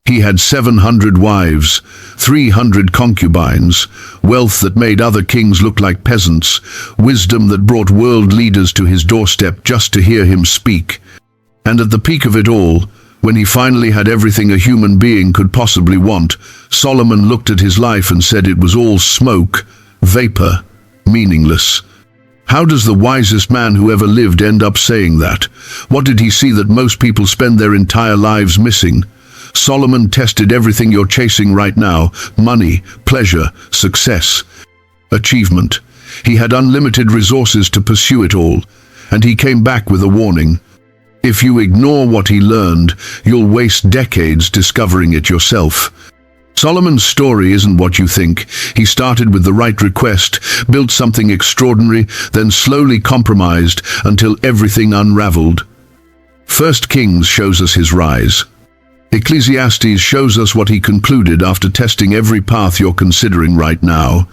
He had 700 wives, 300 concubines, wealth that made other kings look like peasants, wisdom that brought world leaders to his doorstep just to hear him speak. And at the peak of it all, when he finally had everything a human being could possibly want, Solomon looked at his life and said it was all smoke, vapor, meaningless. How does the wisest man who ever lived end up saying that? What did he see that most people spend their entire lives missing? Solomon tested everything you're chasing right now: money, pleasure, success, achievement. He had unlimited resources to pursue it all, and he came back with a warning. If you ignore what he learned, you'll waste decades discovering it yourself. Solomon's story isn't what you think. He started with the right request, built something extraordinary, then slowly compromised until everything unraveled. 1 Kings shows us his rise. Ecclesiastes shows us what he concluded after testing every path you're considering right now.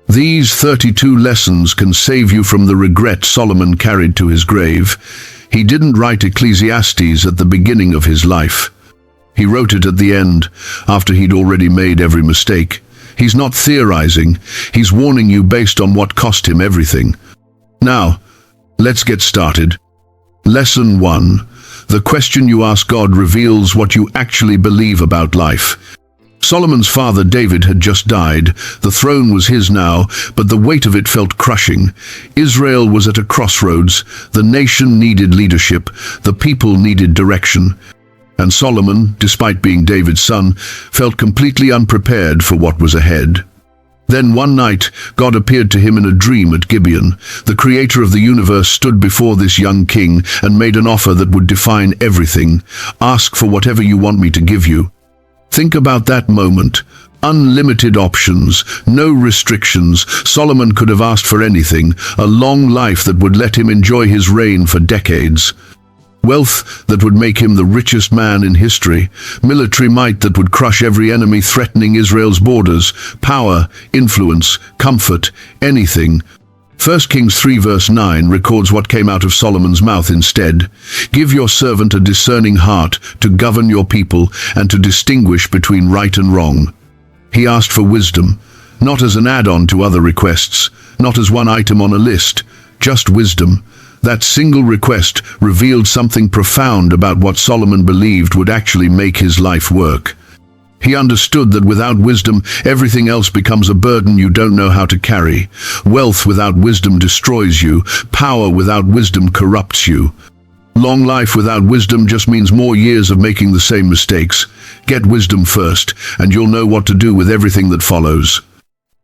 These 32 lessons can save you from the regret Solomon carried to his grave. He didn't write Ecclesiastes at the beginning of his life. He wrote it at the end, after he'd already made every mistake. He's not theorizing, he's warning you based on what cost him everything. Now, let's get started. Lesson 1. The question you ask God reveals what you actually believe about life. Solomon's father David had just died. The throne was his now, but the weight of it felt crushing. Israel was at a crossroads. The nation needed leadership. The people needed direction. And Solomon, despite being David's son, felt completely unprepared for what was ahead. Then one night, God appeared to him in a dream at Gibeon. The creator of the universe stood before this young king and made an offer that would define everything. Ask for whatever you want me to give you. Think about that moment. Unlimited options, no restrictions. Solomon could have asked for anything, a long life that would let him enjoy his reign for decades. Wealth that would make him the richest man in history, military might that would crush every enemy threatening Israel's borders, power, influence, comfort, anything. 1 Kings 3 verse 9 records what came out of Solomon's mouth instead. Give your servant a discerning heart to govern your people and to distinguish between right and wrong. He asked for wisdom, not as an add-on to other requests, not as one item on a list, just wisdom. That single request revealed something profound about what Solomon believed would actually make his life work. He understood that without wisdom, everything else becomes a burden you don't know how to carry. Wealth without wisdom destroys you. Power without wisdom corrupts you. Long life without wisdom just means more years of making the same mistakes. Get wisdom first, and you'll know what to do with everything that follows.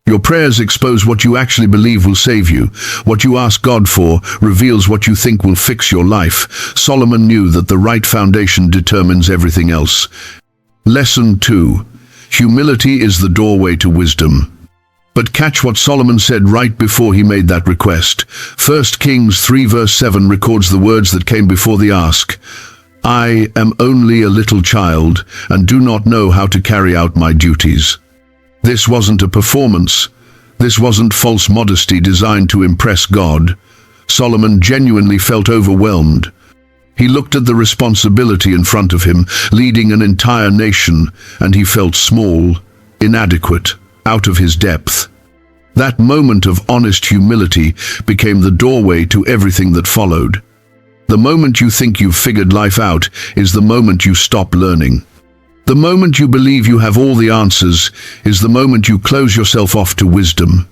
Your prayers expose what you actually believe will save you. What you ask God for reveals what you think will fix your life. Solomon knew that the right foundation determines everything else. Lesson 2. Humility is the doorway to wisdom. But catch what Solomon said right before he made that request. 1 Kings 3 verse 7 records the words that came before the ask. I am only a little child and do not know how to carry out my duties. This wasn't a performance. This wasn't false modesty designed to impress God. Solomon genuinely felt overwhelmed. He looked at the responsibility in front of him, leading an entire nation, and he felt small, inadequate, out of his depth. That moment of honest humility became the doorway to everything that followed. The moment you think you've figured life out is the moment you stop learning. The moment you believe you have all the answers is the moment you close yourself off to wisdom.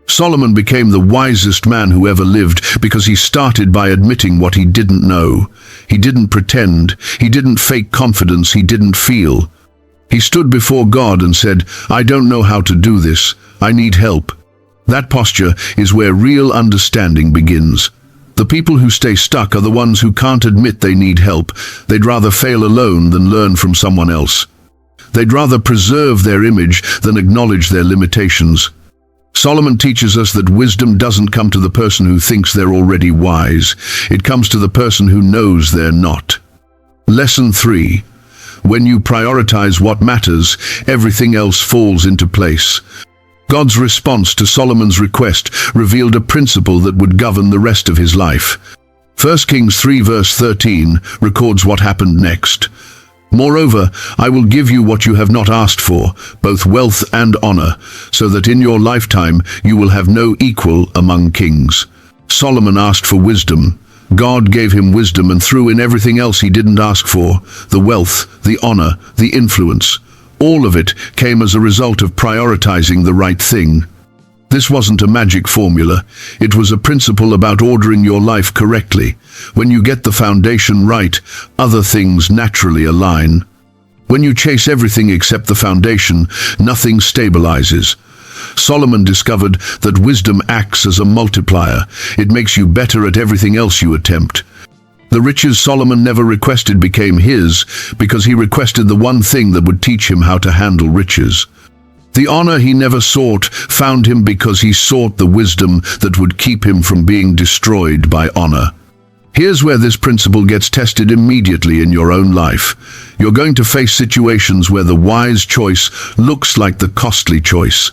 Solomon became the wisest man who ever lived because he started by admitting what he didn't know. He didn't pretend. He didn't fake confidence. He didn't feel. He stood before God and said, I don't know how to do this. I need help. That posture is where real understanding begins. The people who stay stuck are the ones who can't admit they need help. They'd rather fail alone than learn from someone else. They'd rather preserve their image than acknowledge their limitations. Solomon teaches us that wisdom doesn't come to the person who thinks they're already wise. It comes to the person who knows they're not. Lesson 3. When you prioritize what matters, everything else falls into place. God's response to Solomon's request revealed a principle that would govern the rest of his life. 1 Kings 3 verse 13 records what happened next. Moreover, I will give you what you have not asked for, both wealth and honor, so that in your lifetime you will have no equal among kings. Solomon asked for wisdom. God gave him wisdom and threw in everything else he didn't ask for: the wealth, the honor, the influence. All of it came as a result of prioritizing the right thing. This wasn't a magic formula. It was a principle about ordering your life correctly. When you get the foundation right, other things naturally align. When you chase everything except the foundation, nothing stabilizes. Solomon discovered that wisdom acts as a multiplier. It makes you better at everything else you attempt. The riches Solomon never requested became his because he requested the one thing that would teach him how to handle riches. The honor he never sought found him because he sought the wisdom that would keep him from being destroyed by honor. Here's where this principle gets tested immediately in your own life. You're going to face situations where the wise choice looks like the costly choice,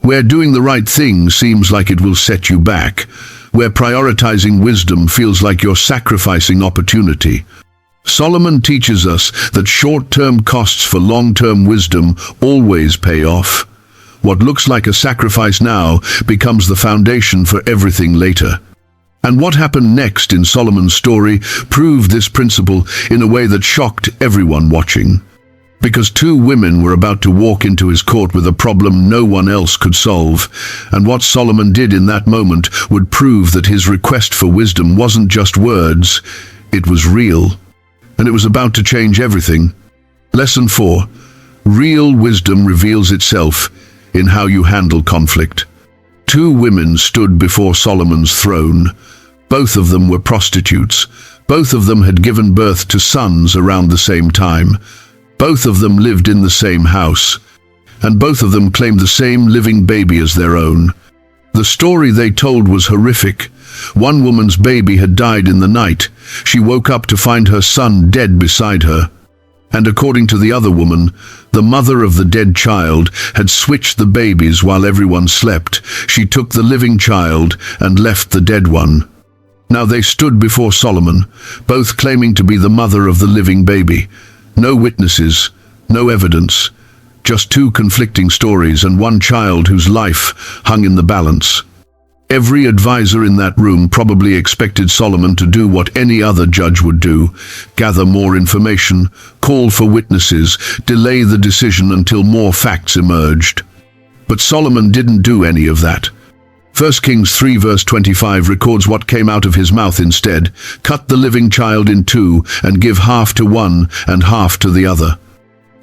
where doing the right thing seems like it will set you back, where prioritizing wisdom feels like you're sacrificing opportunity. Solomon teaches us that short-term costs for long-term wisdom always pay off. What looks like a sacrifice now becomes the foundation for everything later. And what happened next in Solomon's story proved this principle in a way that shocked everyone watching. Because two women were about to walk into his court with a problem no one else could solve, and what Solomon did in that moment would prove that his request for wisdom wasn't just words, it was real. And it was about to change everything. Lesson 4. Real wisdom reveals itself in how you handle conflict. Two women stood before Solomon's throne. Both of them were prostitutes. Both of them had given birth to sons around the same time. Both of them lived in the same house. And both of them claimed the same living baby as their own. The story they told was horrific. One woman's baby had died in the night. She woke up to find her son dead beside her. And according to the other woman, the mother of the dead child had switched the babies while everyone slept. She took the living child and left the dead one. Now they stood before Solomon, both claiming to be the mother of the living baby. No witnesses, no evidence, just two conflicting stories and one child whose life hung in the balance. Every advisor in that room probably expected Solomon to do what any other judge would do: gather more information, call for witnesses, delay the decision until more facts emerged. But Solomon didn't do any of that. 1 Kings 3 verse 25 records what came out of his mouth instead: "Cut the living child in two and give half to one and half to the other."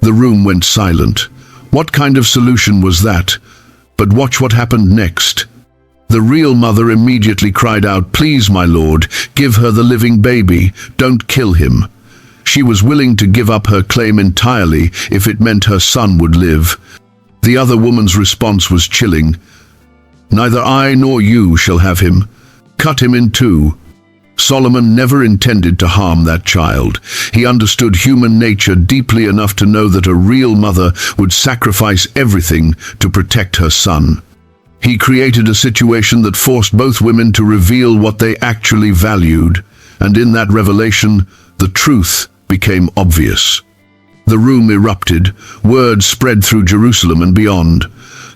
The room went silent. What kind of solution was that? But watch what happened next. The real mother immediately cried out, "Please, my lord, give her the living baby. Don't kill him." She was willing to give up her claim entirely if it meant her son would live. The other woman's response was chilling. "Neither I nor you shall have him. Cut him in two." Solomon never intended to harm that child. He understood human nature deeply enough to know that a real mother would sacrifice everything to protect her son. He created a situation that forced both women to reveal what they actually valued, and in that revelation, the truth became obvious. The room erupted. Word spread through Jerusalem and beyond.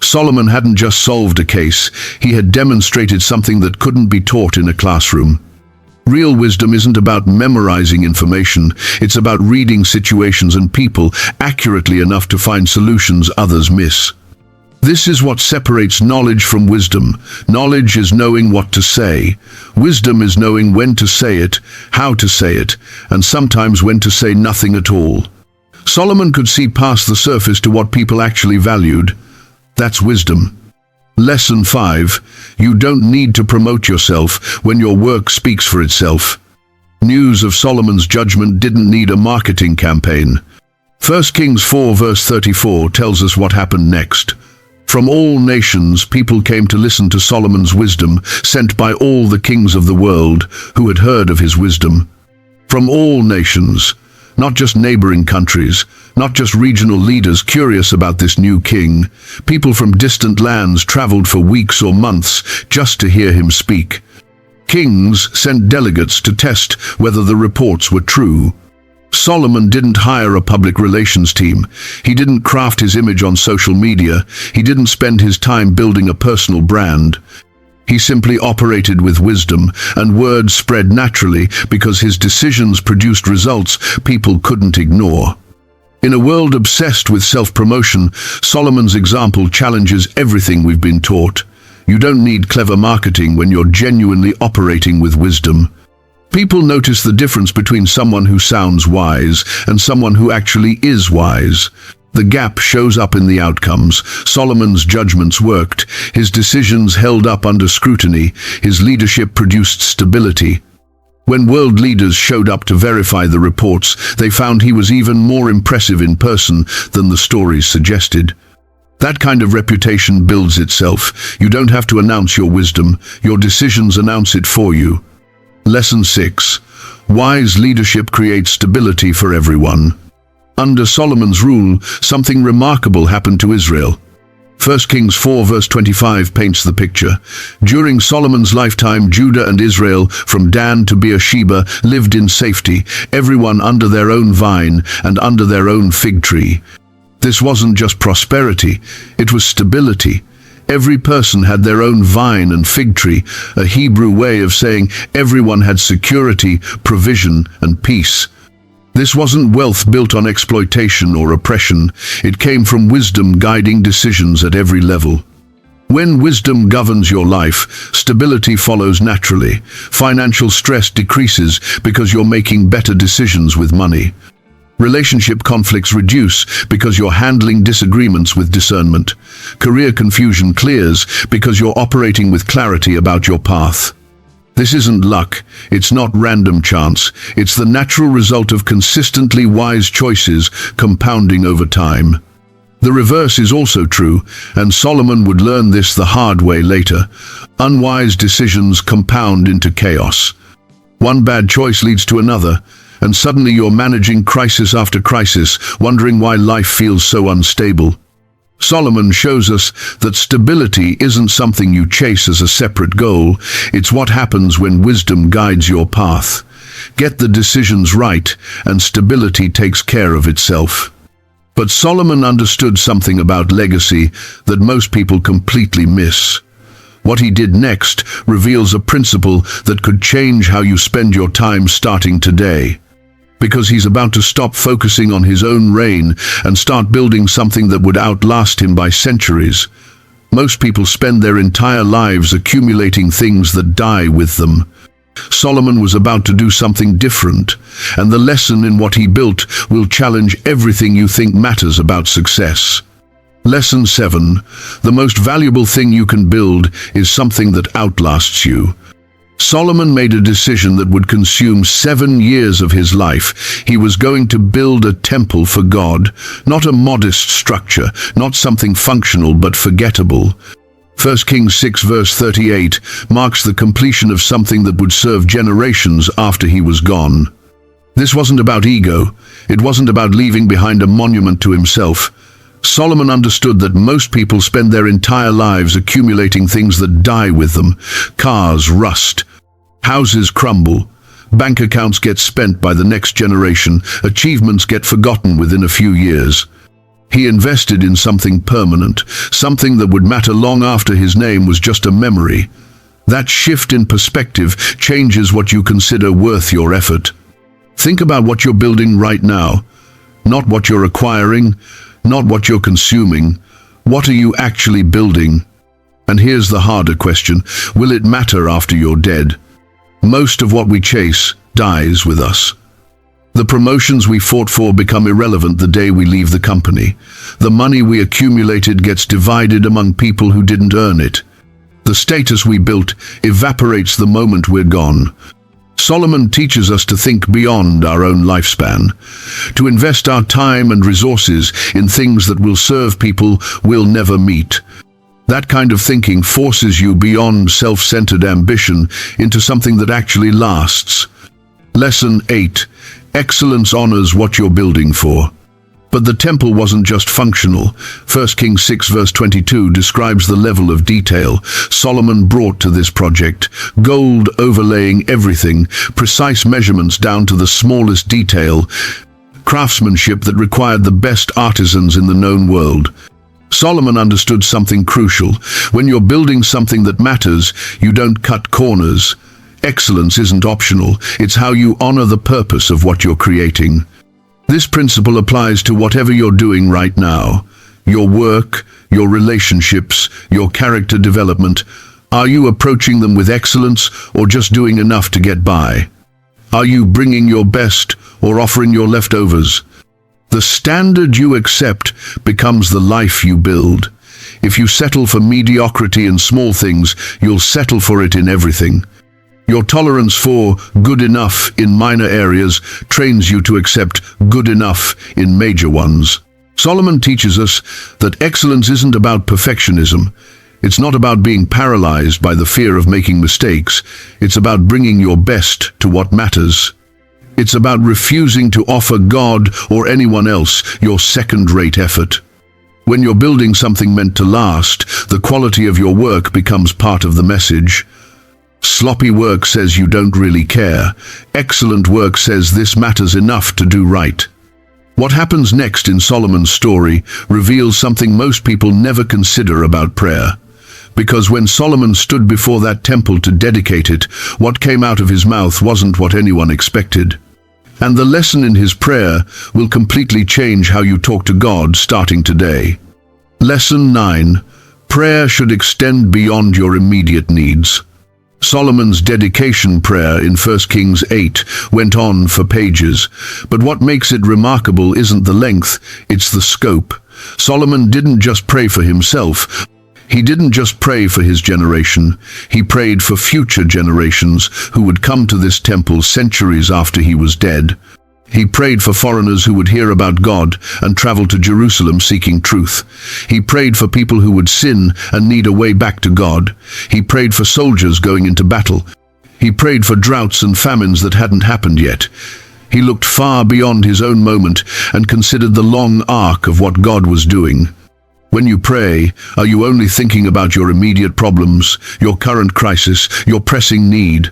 Solomon hadn't just solved a case, he had demonstrated something that couldn't be taught in a classroom. Real wisdom isn't about memorizing information, it's about reading situations and people accurately enough to find solutions others miss. This is what separates knowledge from wisdom. Knowledge is knowing what to say. Wisdom is knowing when to say it, how to say it, and sometimes when to say nothing at all. Solomon could see past the surface to what people actually valued. That's wisdom. Lesson 5. You don't need to promote yourself when your work speaks for itself. News of Solomon's judgment didn't need a marketing campaign. 1 Kings 4 verse 34 tells us what happened next. From all nations, people came to listen to Solomon's wisdom, sent by all the kings of the world who had heard of his wisdom. From all nations, not just neighboring countries, not just regional leaders curious about this new king. People from distant lands traveled for weeks or months just to hear him speak. Kings sent delegates to test whether the reports were true. Solomon didn't hire a public relations team. He didn't craft his image on social media. He didn't spend his time building a personal brand. He simply operated with wisdom, and word spread naturally because his decisions produced results people couldn't ignore. In a world obsessed with self-promotion, Solomon's example challenges everything we've been taught. You don't need clever marketing when you're genuinely operating with wisdom. People notice the difference between someone who sounds wise and someone who actually is wise. The gap shows up in the outcomes. Solomon's judgments worked. His decisions held up under scrutiny. His leadership produced stability. When world leaders showed up to verify the reports, they found he was even more impressive in person than the stories suggested. That kind of reputation builds itself. You don't have to announce your wisdom. Your decisions announce it for you. Lesson 6. Wise leadership creates stability for everyone. Under Solomon's rule, something remarkable happened to Israel. 1 Kings 4 verse 25 paints the picture. During Solomon's lifetime, Judah and Israel, from Dan to Beersheba, lived in safety, everyone under their own vine and under their own fig tree. This wasn't just prosperity, it was stability. Every person had their own vine and fig tree, a Hebrew way of saying everyone had security, provision, and peace. This wasn't wealth built on exploitation or oppression. It came from wisdom guiding decisions at every level. When wisdom governs your life, stability follows naturally. Financial stress decreases because you're making better decisions with money. Relationship conflicts reduce because you're handling disagreements with discernment. Career confusion clears because you're operating with clarity about your path. This isn't luck, it's not random chance, it's the natural result of consistently wise choices compounding over time. The reverse is also true, and Solomon would learn this the hard way later. Unwise decisions compound into chaos. One bad choice leads to another, and suddenly you're managing crisis after crisis, wondering why life feels so unstable. Solomon shows us that stability isn't something you chase as a separate goal, it's what happens when wisdom guides your path. Get the decisions right, and stability takes care of itself. But Solomon understood something about legacy that most people completely miss. What he did next reveals a principle that could change how you spend your time starting today. Because he's about to stop focusing on his own reign and start building something that would outlast him by centuries. Most people spend their entire lives accumulating things that die with them. Solomon was about to do something different, and the lesson in what he built will challenge everything you think matters about success. Lesson 7. The most valuable thing you can build is something that outlasts you. Solomon made a decision that would consume 7 years of his life. He was going to build a temple for God, not a modest structure, not something functional but forgettable. 1 Kings 6 verse 38 marks the completion of something that would serve generations after he was gone. This wasn't about ego. It wasn't about leaving behind a monument to himself. Solomon understood that most people spend their entire lives accumulating things that die with them. Cars rust. Houses crumble. Bank accounts get spent by the next generation. Achievements get forgotten within a few years. He invested in something permanent, something that would matter long after his name was just a memory. That shift in perspective changes what you consider worth your effort. Think about what you're building right now. Not what you're acquiring, not what you're consuming. What are you actually building? And here's the harder question. Will it matter after you're dead? Most of what we chase dies with us. The promotions we fought for become irrelevant the day we leave the company. The money we accumulated gets divided among people who didn't earn it. The status we built evaporates the moment we're gone. Solomon teaches us to think beyond our own lifespan, to invest our time and resources in things that will serve people we'll never meet. That kind of thinking forces you beyond self-centered ambition into something that actually lasts. Lesson 8. Excellence honors what you're building for. But the temple wasn't just functional. 1 Kings 6 verse 22 describes the level of detail Solomon brought to this project. Gold overlaying everything, precise measurements down to the smallest detail, craftsmanship that required the best artisans in the known world. Solomon understood something crucial. When you're building something that matters, you don't cut corners. Excellence isn't optional. It's how you honor the purpose of what you're creating. This principle applies to whatever you're doing right now. Your work, your relationships, your character development. Are you approaching them with excellence or just doing enough to get by? Are you bringing your best or offering your leftovers? The standard you accept becomes the life you build. If you settle for mediocrity in small things, you'll settle for it in everything. Your tolerance for good enough in minor areas trains you to accept good enough in major ones. Solomon teaches us that excellence isn't about perfectionism. It's not about being paralyzed by the fear of making mistakes. It's about bringing your best to what matters. It's about refusing to offer God or anyone else your second-rate effort. When you're building something meant to last, the quality of your work becomes part of the message. Sloppy work says you don't really care. Excellent work says this matters enough to do right. What happens next in Solomon's story reveals something most people never consider about prayer. Because when Solomon stood before that temple to dedicate it, what came out of his mouth wasn't what anyone expected. And the lesson in his prayer will completely change how you talk to God starting today. Lesson 9. Prayer should extend beyond your immediate needs. Solomon's dedication prayer in 1 Kings 8 went on for pages, but what makes it remarkable isn't the length, it's the scope. Solomon didn't just pray for himself. He didn't just pray for his generation. He prayed for future generations who would come to this temple centuries after he was dead. He prayed for foreigners who would hear about God and travel to Jerusalem seeking truth. He prayed for people who would sin and need a way back to God. He prayed for soldiers going into battle. He prayed for droughts and famines that hadn't happened yet. He looked far beyond his own moment and considered the long arc of what God was doing. When you pray, are you only thinking about your immediate problems, your current crisis, your pressing need?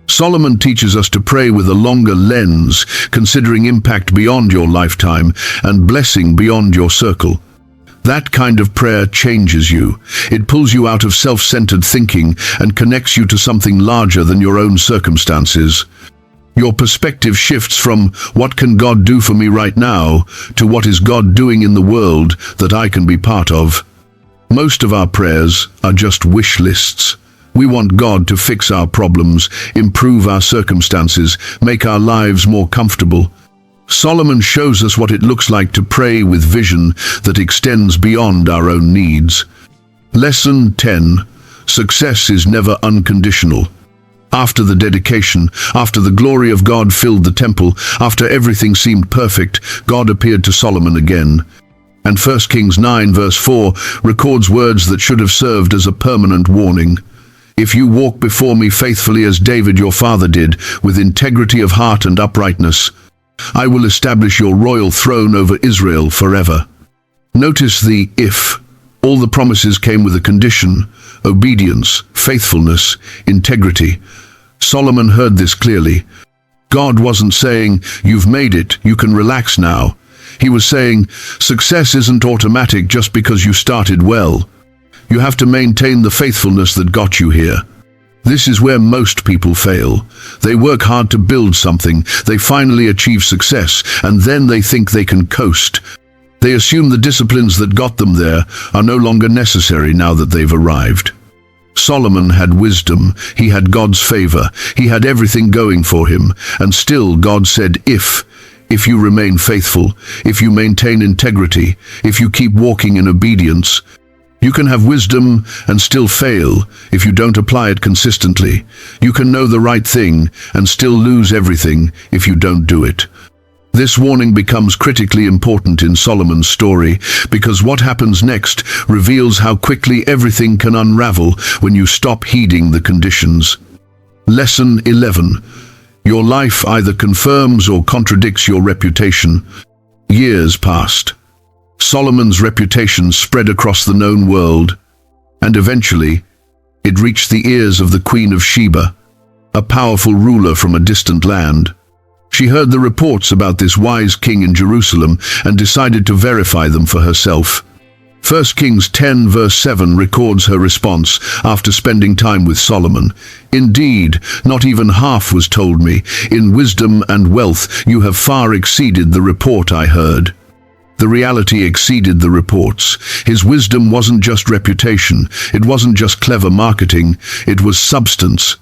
Solomon teaches us to pray with a longer lens, considering impact beyond your lifetime and blessing beyond your circle. That kind of prayer changes you. It pulls you out of self-centered thinking and connects you to something larger than your own circumstances. Your perspective shifts from what can God do for me right now to what is God doing in the world that I can be part of. Most of our prayers are just wish lists. We want God to fix our problems, improve our circumstances, make our lives more comfortable. Solomon shows us what it looks like to pray with vision that extends beyond our own needs. Lesson 10. Success is never unconditional. After the dedication, after the glory of God filled the temple, after everything seemed perfect, God appeared to Solomon again. And 1 Kings 9 verse 4 records words that should have served as a permanent warning. If you walk before me faithfully as David your father did, with integrity of heart and uprightness, I will establish your royal throne over Israel forever. Notice the if. All the promises came with a condition: obedience, faithfulness, integrity. Solomon heard this clearly. God wasn't saying, "You've made it, you can relax now." He was saying, success isn't automatic just because you started well. You have to maintain the faithfulness that got you here. This is where most people fail. They work hard to build something, they finally achieve success, and then they think they can coast. They assume the disciplines that got them there are no longer necessary now that they've arrived. Solomon had wisdom, he had God's favor, he had everything going for him, and still God said, if you remain faithful, if you maintain integrity, if you keep walking in obedience. You can have wisdom and still fail if you don't apply it consistently. You can know the right thing and still lose everything if you don't do it. This warning becomes critically important in Solomon's story because what happens next reveals how quickly everything can unravel when you stop heeding the conditions. Lesson 11. Your life either confirms or contradicts your reputation. Years passed. Solomon's reputation spread across the known world, and eventually, it reached the ears of the Queen of Sheba, a powerful ruler from a distant land. She heard the reports about this wise king in Jerusalem and decided to verify them for herself. 1 Kings 10 verse 7 records her response after spending time with Solomon. "Indeed, not even half was told me. In wisdom and wealth you have far exceeded the report I heard." The reality exceeded the reports. His wisdom wasn't just reputation. It wasn't just clever marketing. It was substance.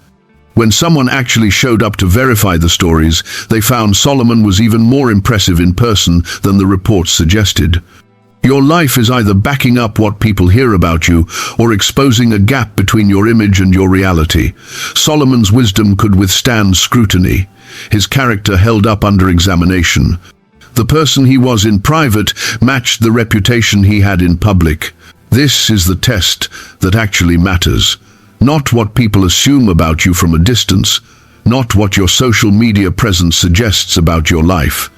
When someone actually showed up to verify the stories, they found Solomon was even more impressive in person than the reports suggested. Your life is either backing up what people hear about you or exposing a gap between your image and your reality. Solomon's wisdom could withstand scrutiny. His character held up under examination. The person he was in private matched the reputation he had in public. This is the test that actually matters. Not what people assume about you from a distance, not what your social media presence suggests about your life,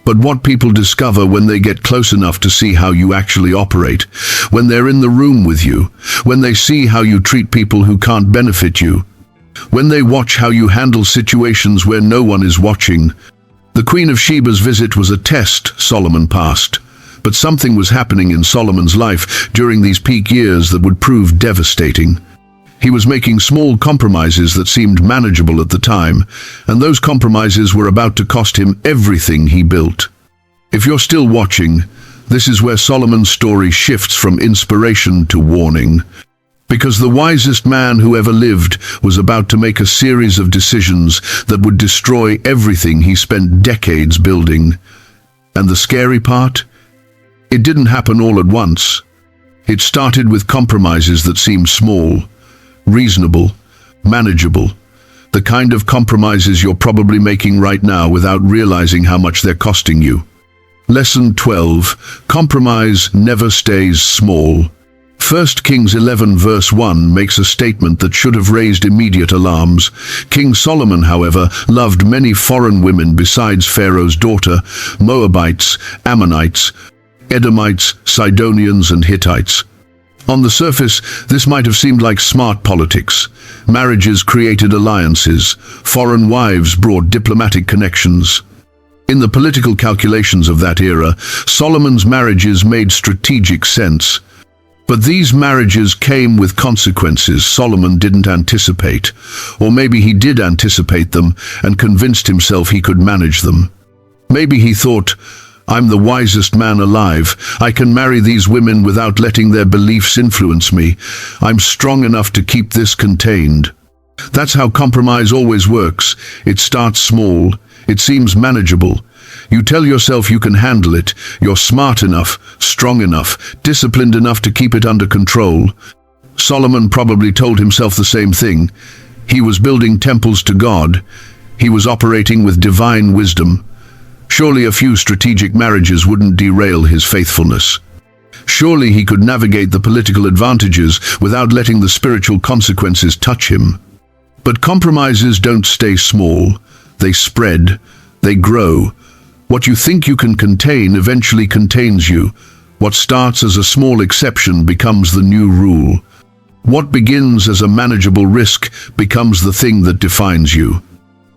but what people discover when they get close enough to see how you actually operate, when they're in the room with you, when they see how you treat people who can't benefit you, when they watch how you handle situations where no one is watching. The Queen of Sheba's visit was a test Solomon passed, but something was happening in Solomon's life during these peak years that would prove devastating. He was making small compromises that seemed manageable at the time, and those compromises were about to cost him everything he built. If you're still watching, this is where Solomon's story shifts from inspiration to warning. Because the wisest man who ever lived was about to make a series of decisions that would destroy everything he spent decades building. And the scary part? It didn't happen all at once. It started with compromises that seemed small, reasonable, manageable. The kind of compromises you're probably making right now without realizing how much they're costing you. Lesson 12. Compromise never stays small. 1 Kings 11 verse 1 makes a statement that should have raised immediate alarms. King Solomon, however, loved many foreign women besides Pharaoh's daughter: Moabites, Ammonites, Edomites, Sidonians, and Hittites. On the surface, this might have seemed like smart politics. Marriages created alliances. Foreign wives brought diplomatic connections. In the political calculations of that era, Solomon's marriages made strategic sense. But these marriages came with consequences Solomon didn't anticipate. Or maybe he did anticipate them and convinced himself he could manage them. Maybe he thought, "I'm the wisest man alive. I can marry these women without letting their beliefs influence me. I'm strong enough to keep this contained." That's how compromise always works. It starts small. It seems manageable. You tell yourself you can handle it. You're smart enough, strong enough, disciplined enough to keep it under control. Solomon probably told himself the same thing. He was building temples to God. He was operating with divine wisdom. Surely a few strategic marriages wouldn't derail his faithfulness. Surely he could navigate the political advantages without letting the spiritual consequences touch him. But compromises don't stay small. They spread. They grow. What you think you can contain eventually contains you. What starts as a small exception becomes the new rule. What begins as a manageable risk becomes the thing that defines you.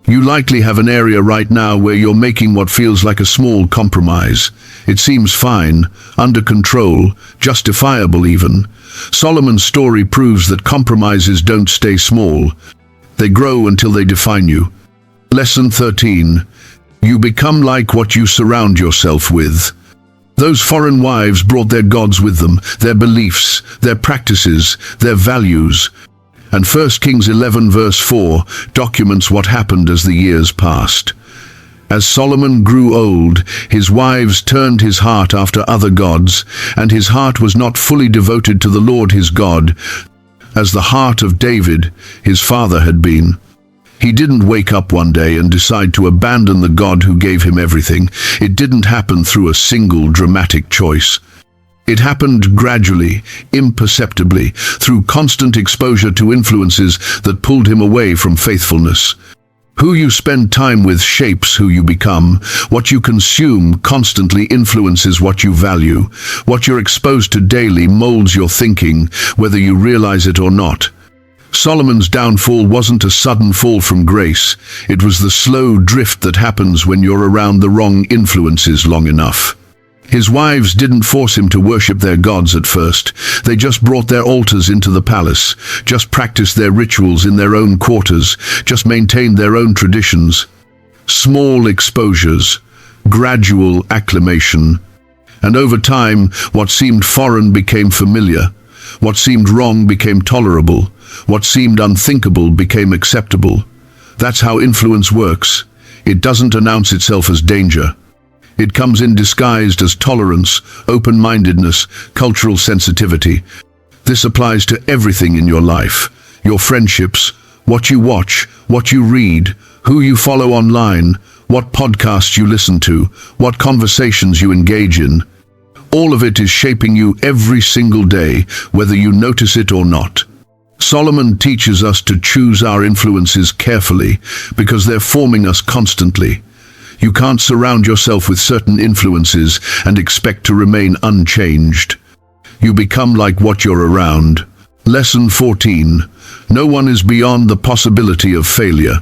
You likely have an area right now where you're making what feels like a small compromise. It seems fine, under control, justifiable even. Solomon's story proves that compromises don't stay small. They grow until they define you. Lesson 13. You become like what you surround yourself with. Those foreign wives brought their gods with them, their beliefs, their practices, their values. And 1 Kings 11 verse 4 documents what happened as the years passed. As Solomon grew old, his wives turned his heart after other gods, and his heart was not fully devoted to the Lord his God, as the heart of David, his father, had been. He didn't wake up one day and decide to abandon the God who gave him everything. It didn't happen through a single dramatic choice. It happened gradually, imperceptibly, through constant exposure to influences that pulled him away from faithfulness. Who you spend time with shapes who you become. What you consume constantly influences what you value. What you're exposed to daily molds your thinking, whether you realize it or not. Solomon's downfall wasn't a sudden fall from grace. It was the slow drift that happens when you're around the wrong influences long enough. His wives didn't force him to worship their gods at first. They just brought their altars into the palace, just practiced their rituals in their own quarters, just maintained their own traditions. Small exposures, gradual acclimation. And over time, what seemed foreign became familiar. What seemed wrong became tolerable. What seemed unthinkable became acceptable. That's how influence works. It doesn't announce itself as danger. It comes in disguised as tolerance, open-mindedness, cultural sensitivity. This applies to everything in your life. Your friendships, what you watch, what you read, who you follow online, what podcasts you listen to, what conversations you engage in. All of it is shaping you every single day, whether you notice it or not. Solomon teaches us to choose our influences carefully because they're forming us constantly. You can't surround yourself with certain influences and expect to remain unchanged. You become like what you're around. Lesson 14. No one is beyond the possibility of failure.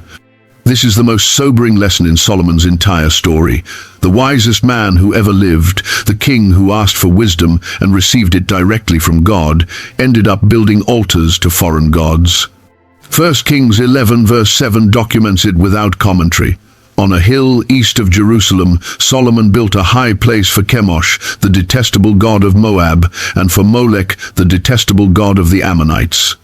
This is the most sobering lesson in Solomon's entire story. The wisest man who ever lived, the king who asked for wisdom and received it directly from God, ended up building altars to foreign gods. 1 Kings 11 verse 7 documents it without commentary. On a hill east of Jerusalem, Solomon built a high place for Chemosh, the detestable god of Moab, and for Molech, the detestable god of the Ammonites.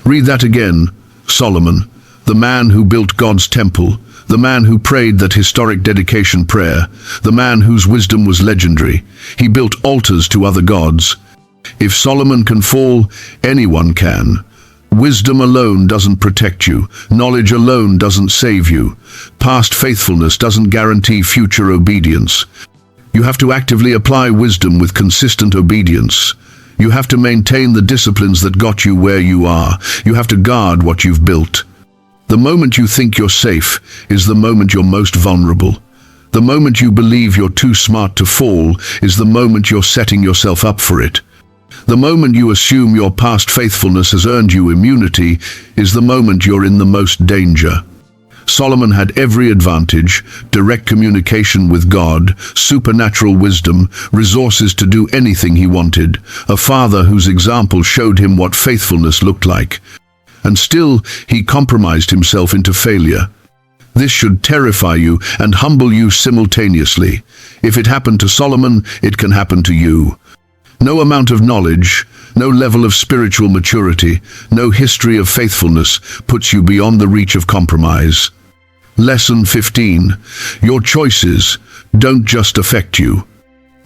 Read that again. Solomon, the man who built God's temple, the man who prayed that historic dedication prayer, the man whose wisdom was legendary. He built altars to other gods. If Solomon can fall, anyone can. Wisdom alone doesn't protect you. Knowledge alone doesn't save you. Past faithfulness doesn't guarantee future obedience. You have to actively apply wisdom with consistent obedience. You have to maintain the disciplines that got you where you are. You have to guard what you've built. The moment you think you're safe is the moment you're most vulnerable. The moment you believe you're too smart to fall is the moment you're setting yourself up for it. The moment you assume your past faithfulness has earned you immunity is the moment you're in the most danger. Solomon had every advantage: direct communication with God, supernatural wisdom, resources to do anything he wanted, a father whose example showed him what faithfulness looked like. And still, he compromised himself into failure. This should terrify you and humble you simultaneously. If it happened to Solomon, it can happen to you. No amount of knowledge, no level of spiritual maturity, no history of faithfulness puts you beyond the reach of compromise. Lesson 15. Your choices don't just affect you.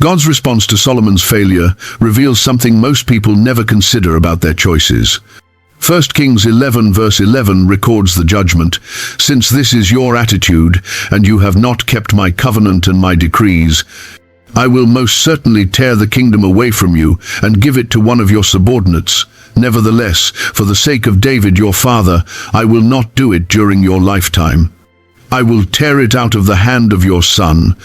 God's response to Solomon's failure reveals something most people never consider about their choices. 1 Kings 11 verse 11 records the judgment. Since this is your attitude, and you have not kept my covenant and my decrees, I will most certainly tear the kingdom away from you and give it to one of your subordinates. Nevertheless, for the sake of David your father, I will not do it during your lifetime. I will tear it out of the hand of your son.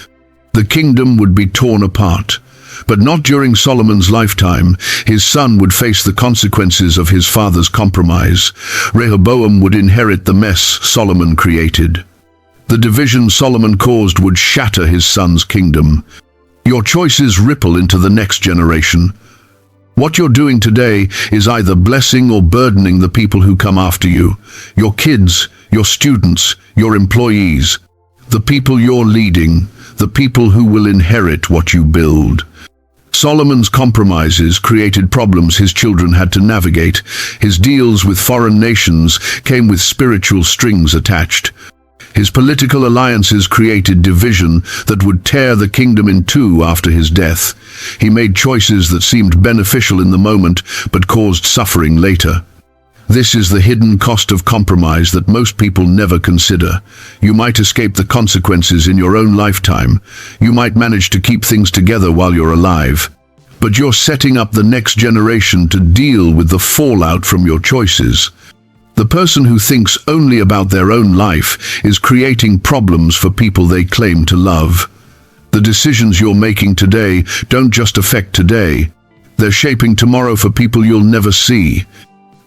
The kingdom would be torn apart. But not during Solomon's lifetime. His son would face the consequences of his father's compromise. Rehoboam would inherit the mess Solomon created. The division Solomon caused would shatter his son's kingdom. Your choices ripple into the next generation. What you're doing today is either blessing or burdening the people who come after you. Your kids, your students, your employees, the people you're leading, the people who will inherit what you build. Solomon's compromises created problems his children had to navigate. His deals with foreign nations came with spiritual strings attached. His political alliances created division that would tear the kingdom in two after his death. He made choices that seemed beneficial in the moment, but caused suffering later. This is the hidden cost of compromise that most people never consider. You might escape the consequences in your own lifetime. You might manage to keep things together while you're alive. But you're setting up the next generation to deal with the fallout from your choices. The person who thinks only about their own life is creating problems for people they claim to love. The decisions you're making today don't just affect today. They're shaping tomorrow for people you'll never see.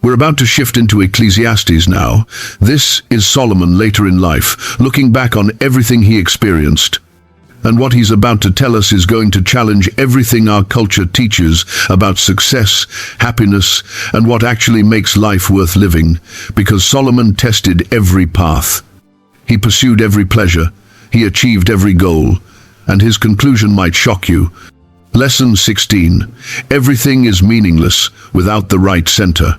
We're about to shift into Ecclesiastes now. This is Solomon later in life, looking back on everything he experienced. And what he's about to tell us is going to challenge everything our culture teaches about success, happiness, and what actually makes life worth living, because Solomon tested every path. He pursued every pleasure, he achieved every goal, and his conclusion might shock you. Lesson 16. Everything is meaningless without the right center.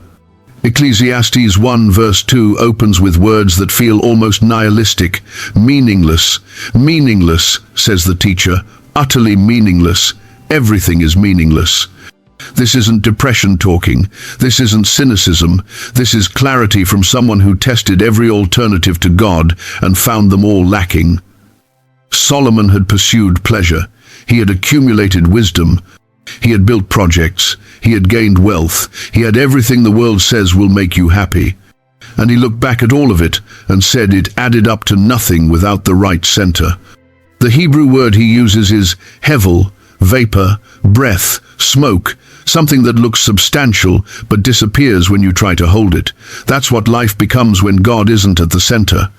Ecclesiastes 1 verse 2 opens with words that feel almost nihilistic. Meaningless. Meaningless, says the teacher. Utterly meaningless. Everything is meaningless. This isn't depression talking. This isn't cynicism. This is clarity from someone who tested every alternative to God and found them all lacking. Solomon had pursued pleasure. He had accumulated wisdom. He had built projects. He had gained wealth. He had everything the world says will make you happy. And he looked back at all of it and said it added up to nothing without the right center. The Hebrew word he uses is hevel, vapor, breath, smoke, something that looks substantial but disappears when you try to hold it. That's what life becomes when God isn't at the center.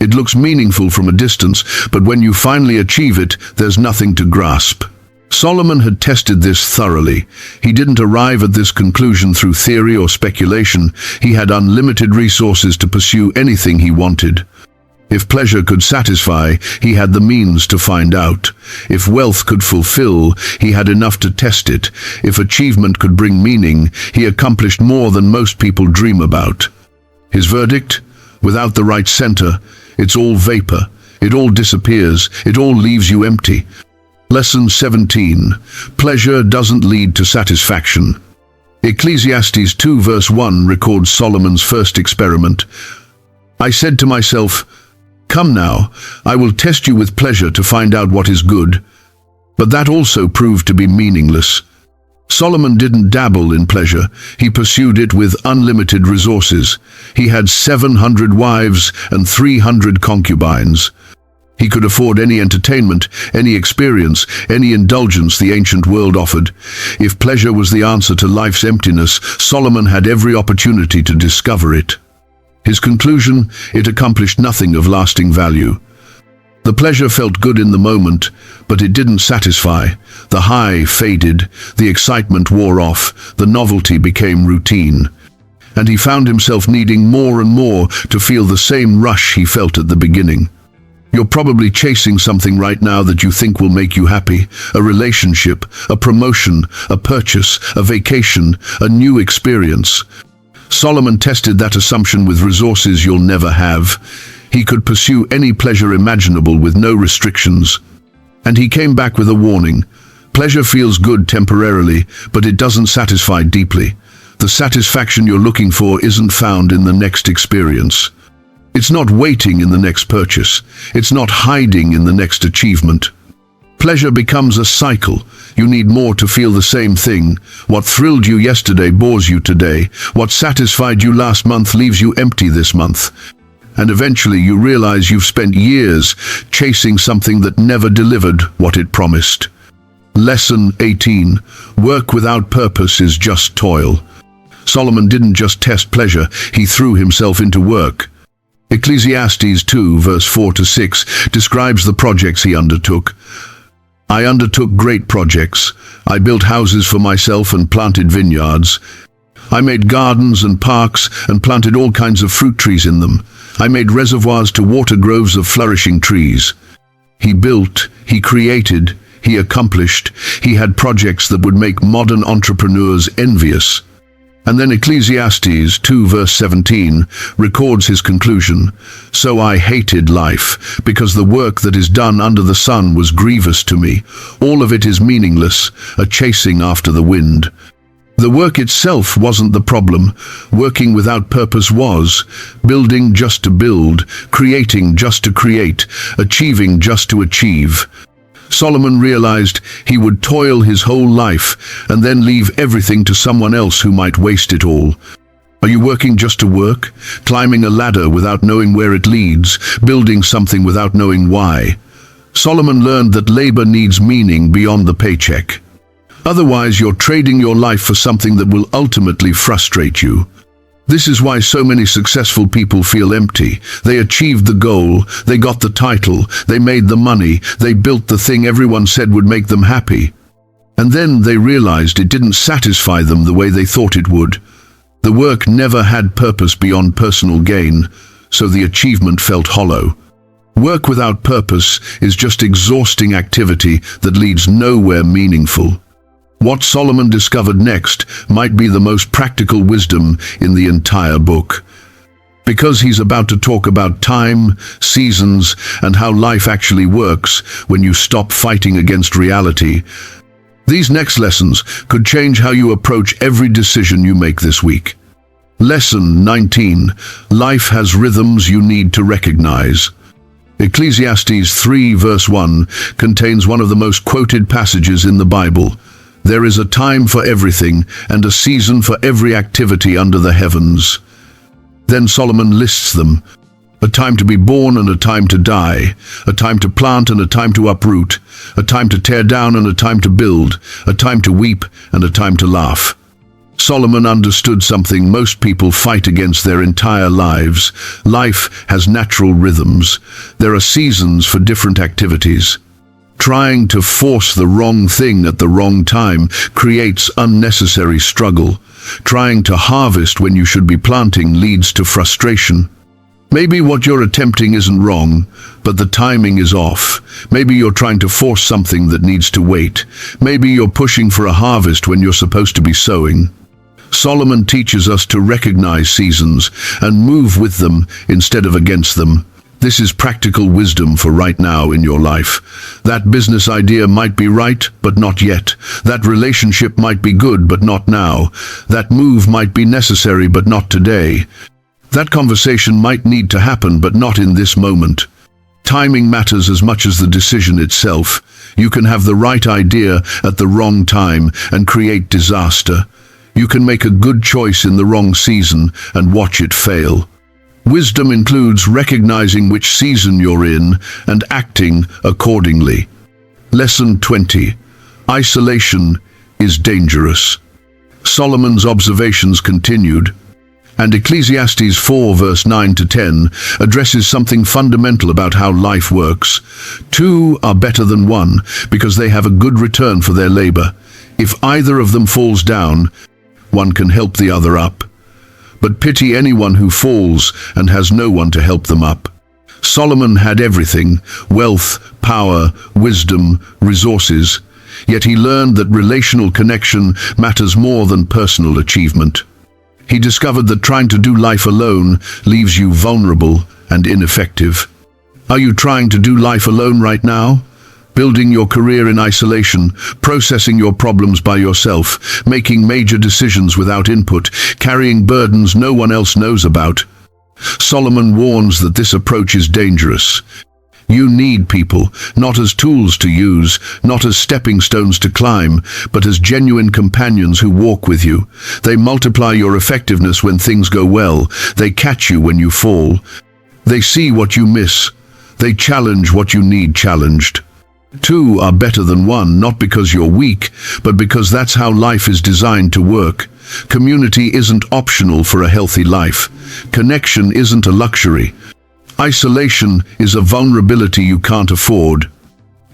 It looks meaningful from a distance, but when you finally achieve it, there's nothing to grasp. Solomon had tested this thoroughly. He didn't arrive at this conclusion through theory or speculation. He had unlimited resources to pursue anything he wanted. If pleasure could satisfy, he had the means to find out. If wealth could fulfill, he had enough to test it. If achievement could bring meaning, he accomplished more than most people dream about. His verdict? Without the right center, it's all vapor. It all disappears. It all leaves you empty. Lesson 17. Pleasure doesn't lead to satisfaction. Ecclesiastes 2 verse 1 records Solomon's first experiment. I said to myself, "Come now, I will test you with pleasure to find out what is good." But that also proved to be meaningless. Solomon didn't dabble in pleasure. He pursued it with unlimited resources. He had 700 wives and 300 concubines. He could afford any entertainment, any experience, any indulgence the ancient world offered. If pleasure was the answer to life's emptiness, Solomon had every opportunity to discover it. His conclusion: it accomplished nothing of lasting value. The pleasure felt good in the moment, but it didn't satisfy. The high faded, the excitement wore off, the novelty became routine. And he found himself needing more and more to feel the same rush he felt at the beginning. You're probably chasing something right now that you think will make you happy. A relationship, a promotion, a purchase, a vacation, a new experience. Solomon tested that assumption with resources you'll never have. He could pursue any pleasure imaginable with no restrictions. And he came back with a warning. Pleasure feels good temporarily, but it doesn't satisfy deeply. The satisfaction you're looking for isn't found in the next experience. It's not waiting in the next purchase. It's not hiding in the next achievement. Pleasure becomes a cycle. You need more to feel the same thing. What thrilled you yesterday bores you today. What satisfied you last month leaves you empty this month. And eventually you realize you've spent years chasing something that never delivered what it promised. Lesson 18. Work without purpose is just toil. Solomon didn't just test pleasure, he threw himself into work. Ecclesiastes 2 verse 4 to 6 describes the projects he undertook. I undertook great projects. I built houses for myself and planted vineyards. I made gardens and parks and planted all kinds of fruit trees in them. I made reservoirs to water groves of flourishing trees. He built, he created, he accomplished. He had projects that would make modern entrepreneurs envious. And then Ecclesiastes 2 verse 17 records his conclusion. So I hated life, because the work that is done under the sun was grievous to me. All of it is meaningless, a chasing after the wind. The work itself wasn't the problem. Working without purpose was. Building just to build, creating just to create, achieving just to achieve. Solomon realized he would toil his whole life and then leave everything to someone else who might waste it all. Are you working just to work? Climbing a ladder without knowing where it leads? Building something without knowing why? Solomon learned that labor needs meaning beyond the paycheck. Otherwise, you're trading your life for something that will ultimately frustrate you. This is why so many successful people feel empty. They achieved the goal, they got the title, they made the money, they built the thing everyone said would make them happy. And then they realized it didn't satisfy them the way they thought it would. The work never had purpose beyond personal gain, so the achievement felt hollow. Work without purpose is just exhausting activity that leads nowhere meaningful. What Solomon discovered next might be the most practical wisdom in the entire book. Because he's about to talk about time, seasons, and how life actually works when you stop fighting against reality. These next lessons could change how you approach every decision you make this week. Lesson 19. Life has rhythms you need to recognize. Ecclesiastes 3 verse 1 contains one of the most quoted passages in the Bible. There is a time for everything and a season for every activity under the heavens. Then Solomon lists them. A time to be born and a time to die, a time to plant and a time to uproot, a time to tear down and a time to build, a time to weep and a time to laugh. Solomon understood something most people fight against their entire lives. Life has natural rhythms. There are seasons for different activities. Trying to force the wrong thing at the wrong time creates unnecessary struggle. Trying to harvest when you should be planting leads to frustration. Maybe what you're attempting isn't wrong, but the timing is off. Maybe you're trying to force something that needs to wait. Maybe you're pushing for a harvest when you're supposed to be sowing. Solomon teaches us to recognize seasons and move with them instead of against them. This is practical wisdom for right now in your life. That business idea might be right, but not yet. That relationship might be good, but not now. That move might be necessary, but not today. That conversation might need to happen, but not in this moment. Timing matters as much as the decision itself. You can have the right idea at the wrong time and create disaster. You can make a good choice in the wrong season and watch it fail. Wisdom includes recognizing which season you're in and acting accordingly. Lesson 20. Isolation is dangerous. Solomon's observations continued, and Ecclesiastes 4 verse 9 to 10 addresses something fundamental about how life works. Two are better than one because they have a good return for their labor. If either of them falls down, one can help the other up. But pity anyone who falls and has no one to help them up. Solomon had everything: wealth, power, wisdom, resources. Yet he learned that relational connection matters more than personal achievement. He discovered that trying to do life alone leaves you vulnerable and ineffective. Are you trying to do life alone right now? Building your career in isolation, processing your problems by yourself, making major decisions without input, carrying burdens no one else knows about. Solomon warns that this approach is dangerous. You need people, not as tools to use, not as stepping stones to climb, but as genuine companions who walk with you. They multiply your effectiveness when things go well. They catch you when you fall. They see what you miss. They challenge what you need challenged. Two are better than one, not because you're weak, but because that's how life is designed to work. Community isn't optional for a healthy life. Connection isn't a luxury. Isolation is a vulnerability you can't afford.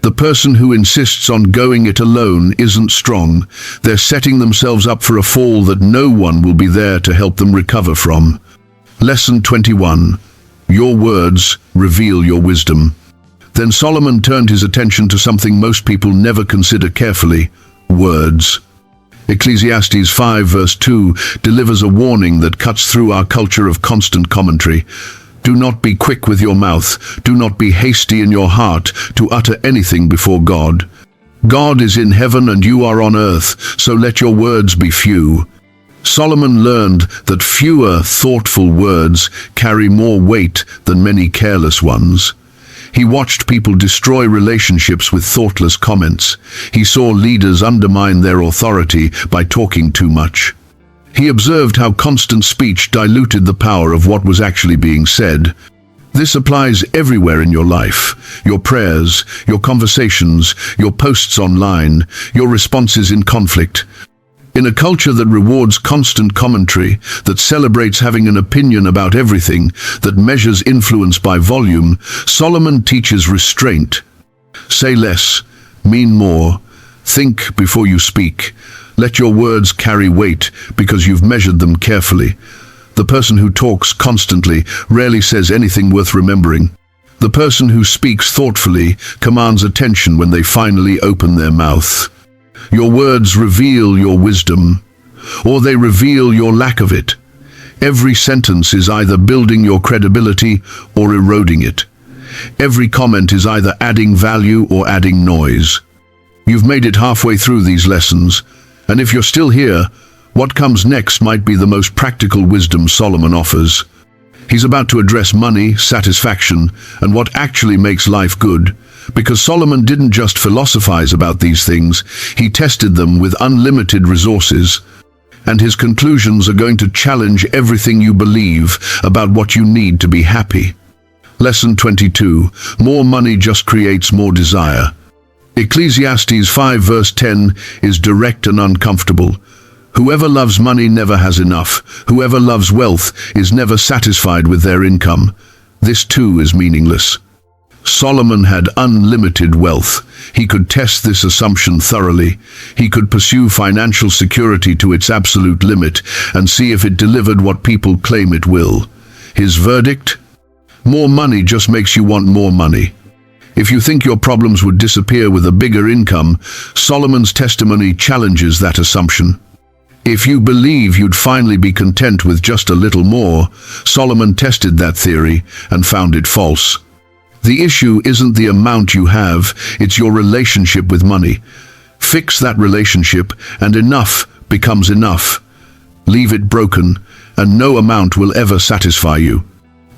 The person who insists on going it alone isn't strong. They're setting themselves up for a fall that no one will be there to help them recover from. Lesson 21. Your words reveal your wisdom. Then Solomon turned his attention to something most people never consider carefully: words. Ecclesiastes 5 verse 2 delivers a warning that cuts through our culture of constant commentary. Do not be quick with your mouth. Do not be hasty in your heart to utter anything before God. God is in heaven and you are on earth, so let your words be few. Solomon learned that fewer thoughtful words carry more weight than many careless ones. He watched people destroy relationships with thoughtless comments. He saw leaders undermine their authority by talking too much. He observed how constant speech diluted the power of what was actually being said. This applies everywhere in your life: your prayers, your conversations, your posts online, your responses in conflict. In a culture that rewards constant commentary, that celebrates having an opinion about everything, that measures influence by volume, Solomon teaches restraint. Say less, mean more. Think before you speak. Let your words carry weight because you've measured them carefully. The person who talks constantly rarely says anything worth remembering. The person who speaks thoughtfully commands attention when they finally open their mouth. Your words reveal your wisdom, or they reveal your lack of it. Every sentence is either building your credibility or eroding it. Every comment is either adding value or adding noise. You've made it halfway through these lessons, and if you're still here, what comes next might be the most practical wisdom Solomon offers. He's about to address money, satisfaction, and what actually makes life good. Because Solomon didn't just philosophize about these things, he tested them with unlimited resources. And his conclusions are going to challenge everything you believe about what you need to be happy. Lesson 22. More money just creates more desire. Ecclesiastes 5 verse 10 is direct and uncomfortable. Whoever loves money never has enough. Whoever loves wealth is never satisfied with their income. This too is meaningless. Solomon had unlimited wealth. He could test this assumption thoroughly. He could pursue financial security to its absolute limit and see if it delivered what people claim it will. His verdict? More money just makes you want more money. If you think your problems would disappear with a bigger income, Solomon's testimony challenges that assumption. If you believe you'd finally be content with just a little more, Solomon tested that theory and found it false. The issue isn't the amount you have, it's your relationship with money. Fix that relationship and enough becomes enough. Leave it broken and no amount will ever satisfy you.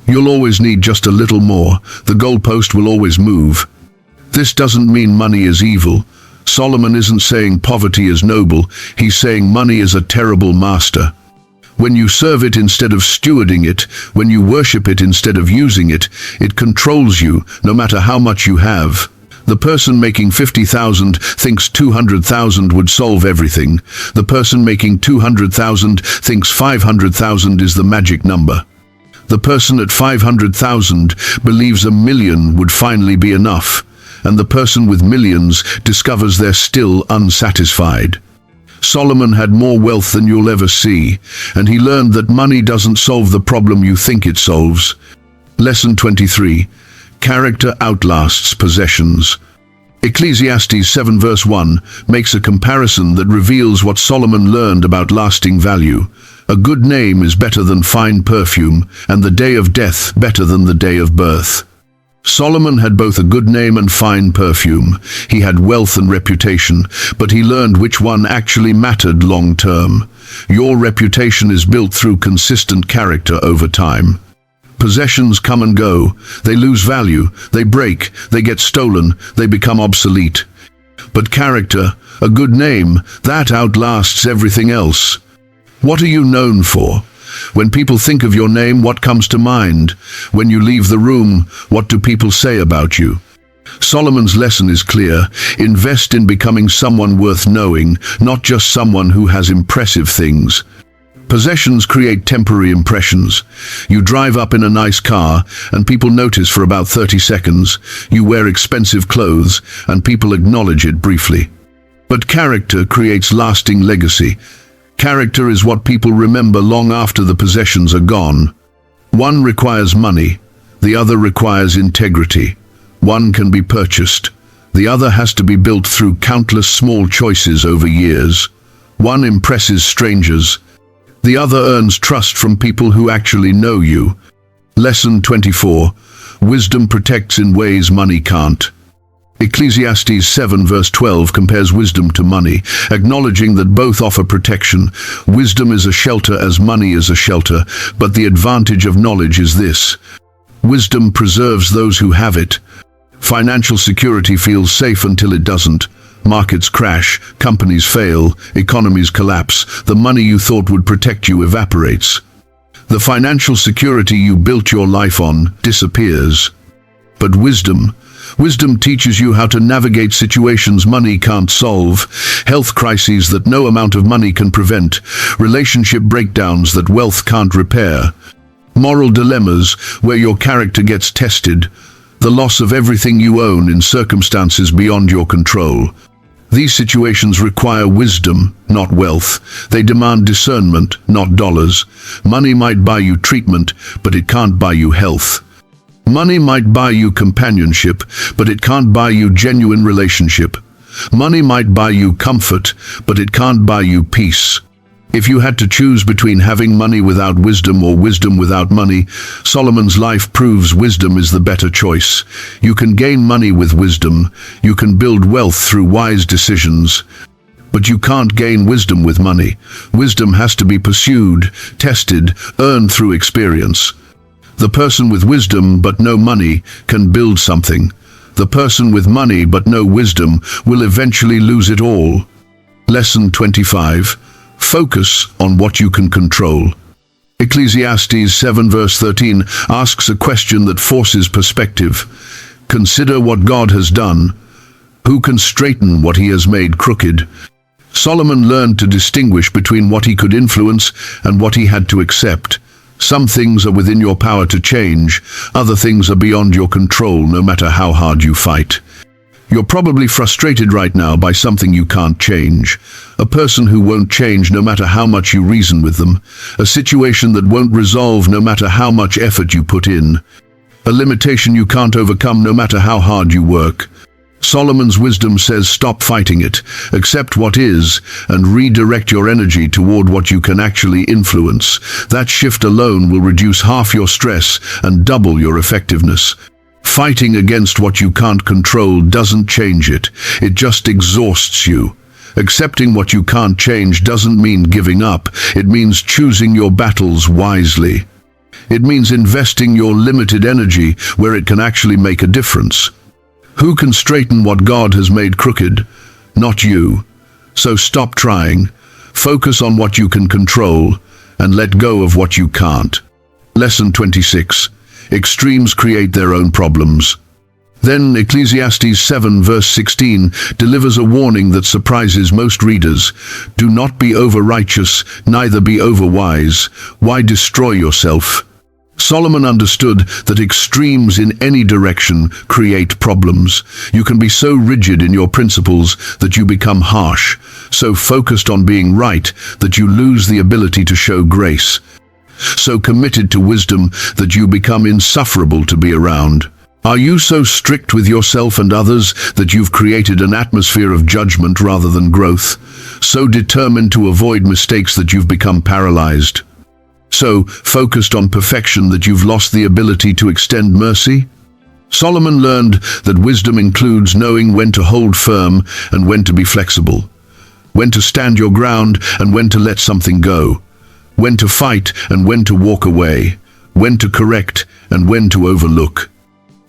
You'll always need just a little more. The goalpost will always move. This doesn't mean money is evil. Solomon isn't saying poverty is noble. He's saying money is a terrible master. When you serve it instead of stewarding it, when you worship it instead of using it, it controls you, no matter how much you have. The person making 50,000 thinks 200,000 would solve everything. The person making 200,000 thinks 500,000 is the magic number. The person at 500,000 believes a million would finally be enough, and the person with millions discovers they're still unsatisfied. Solomon had more wealth than you'll ever see, and he learned that money doesn't solve the problem you think it solves. Lesson 23. Character outlasts possessions. Ecclesiastes 7 verse 1 makes a comparison that reveals what Solomon learned about lasting value. A good name is better than fine perfume, and the day of death better than the day of birth. Solomon had both a good name and fine perfume. He had wealth and reputation, but he learned which one actually mattered long term. Your reputation is built through consistent character over time. Possessions come and go. They lose value. They break. They get stolen. They become obsolete. But character, a good name, that outlasts everything else. What are you known for? When people think of your name, what comes to mind? When you leave the room, what do people say about you? Solomon's lesson is clear. Invest in becoming someone worth knowing, not just someone who has impressive things. Possessions create temporary impressions. You drive up in a nice car, and people notice for about 30 seconds. You wear expensive clothes, and people acknowledge it briefly. But character creates lasting legacy. Character is what people remember long after the possessions are gone. One requires money, the other requires integrity. One can be purchased. The other has to be built through countless small choices over years. One impresses strangers. The other earns trust from people who actually know you. Lesson 24. Wisdom protects in ways money can't. Ecclesiastes 7 verse 12 compares wisdom to money, acknowledging that both offer protection. Wisdom is a shelter as money is a shelter, but the advantage of knowledge is this. Wisdom preserves those who have it. Financial security feels safe until it doesn't. Markets crash, companies fail, economies collapse, the money you thought would protect you evaporates. The financial security you built your life on disappears. But wisdom teaches you how to navigate situations money can't solve, health crises that no amount of money can prevent, relationship breakdowns that wealth can't repair, moral dilemmas where your character gets tested, the loss of everything you own in circumstances beyond your control. These situations require wisdom, not wealth. They demand discernment, not dollars. Money might buy you treatment, but it can't buy you health. Money might buy you companionship, but it can't buy you genuine relationship. Money might buy you comfort, but it can't buy you peace. If you had to choose between having money without wisdom or wisdom without money, Solomon's life proves wisdom is the better choice. You can gain money with wisdom. You can build wealth through wise decisions. But you can't gain wisdom with money. Wisdom has to be pursued, tested, earned through experience. The person with wisdom but no money can build something. The person with money but no wisdom will eventually lose it all. Lesson 25. Focus on what you can control. Ecclesiastes 7 verse 13 asks a question that forces perspective. Consider what God has done. Who can straighten what he has made crooked? Solomon learned to distinguish between what he could influence and what he had to accept. Some things are within your power to change. Other things are beyond your control, no matter how hard you fight. You're probably frustrated right now by something you can't change. A person who won't change no matter how much you reason with them. A situation that won't resolve no matter how much effort you put in. A limitation you can't overcome no matter how hard you work. Solomon's wisdom says stop fighting it, accept what is, and redirect your energy toward what you can actually influence. That shift alone will reduce half your stress and double your effectiveness. Fighting against what you can't control doesn't change it. It just exhausts you. Accepting what you can't change doesn't mean giving up. It means choosing your battles wisely. It means investing your limited energy where it can actually make a difference. Who can straighten what God has made crooked? Not you. So stop trying. Focus on what you can control and let go of what you can't. Lesson 26. Extremes create their own problems. Then Ecclesiastes 7 verse 16 delivers a warning that surprises most readers. Do not be over-righteous, neither be over-wise. Why destroy yourself? Solomon understood that extremes in any direction create problems. You can be so rigid in your principles that you become harsh, so focused on being right that you lose the ability to show grace, so committed to wisdom that you become insufferable to be around. Are you so strict with yourself and others that you've created an atmosphere of judgment rather than growth? So determined to avoid mistakes that you've become paralyzed? So focused on perfection that you've lost the ability to extend mercy? Solomon learned that wisdom includes knowing when to hold firm and when to be flexible, when to stand your ground and when to let something go, when to fight and when to walk away, when to correct and when to overlook.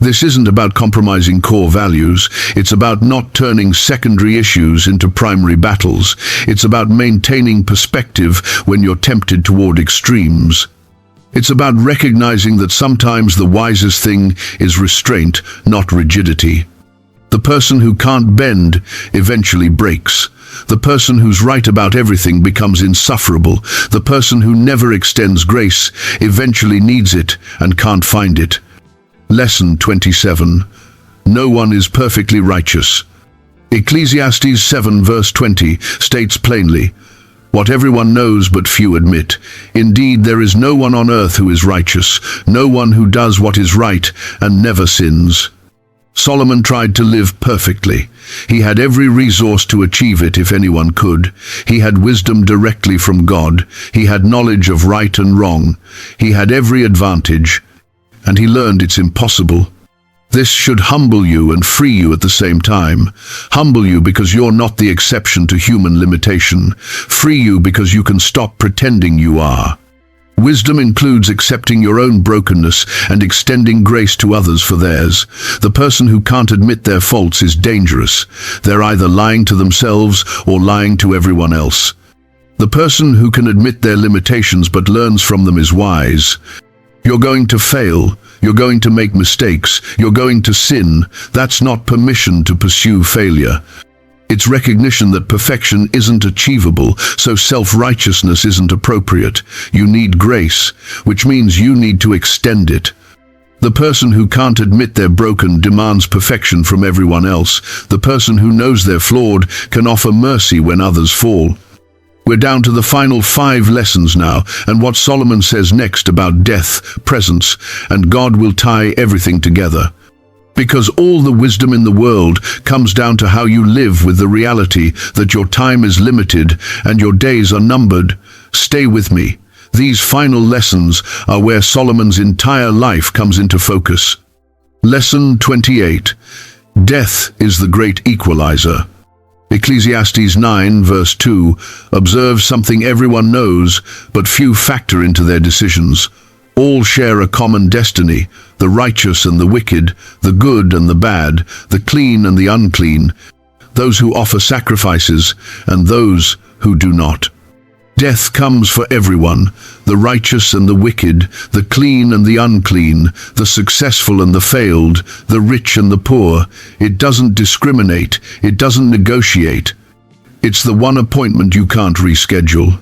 This isn't about compromising core values. It's about not turning secondary issues into primary battles. It's about maintaining perspective when you're tempted toward extremes. It's about recognizing that sometimes the wisest thing is restraint, not rigidity. The person who can't bend eventually breaks. The person who's right about everything becomes insufferable. The person who never extends grace eventually needs it and can't find it. Lesson 27. No one is perfectly righteous. Ecclesiastes 7 verse 20 states plainly, what everyone knows but few admit. Indeed, there is no one on earth who is righteous, no one who does what is right and never sins. Solomon tried to live perfectly. He had every resource to achieve it if anyone could. He had wisdom directly from God. He had knowledge of right and wrong. He had every advantage. And he learned it's impossible. This should humble you and free you at the same time. Humble you because you're not the exception to human limitation. Free you because you can stop pretending you are. Wisdom includes accepting your own brokenness and extending grace to others for theirs. The person who can't admit their faults is dangerous. They're either lying to themselves or lying to everyone else. The person who can admit their limitations but learns from them is wise. You're going to fail. You're going to make mistakes. You're going to sin. That's not permission to pursue failure. It's recognition that perfection isn't achievable, so self-righteousness isn't appropriate. You need grace, which means you need to extend it. The person who can't admit they're broken demands perfection from everyone else. The person who knows they're flawed can offer mercy when others fall. We're down to the final 5 lessons now, and what Solomon says next about death, presence, and God will tie everything together. Because all the wisdom in the world comes down to how you live with the reality that your time is limited and your days are numbered. Stay with me. These final lessons are where Solomon's entire life comes into focus. Lesson 28. Death is the great equalizer. Ecclesiastes 9 verse 2 observes something everyone knows, but few factor into their decisions. All share a common destiny, the righteous and the wicked, the good and the bad, the clean and the unclean, those who offer sacrifices and those who do not. Death comes for everyone, the righteous and the wicked, the clean and the unclean, the successful and the failed, the rich and the poor. It doesn't discriminate, it doesn't negotiate. It's the one appointment you can't reschedule.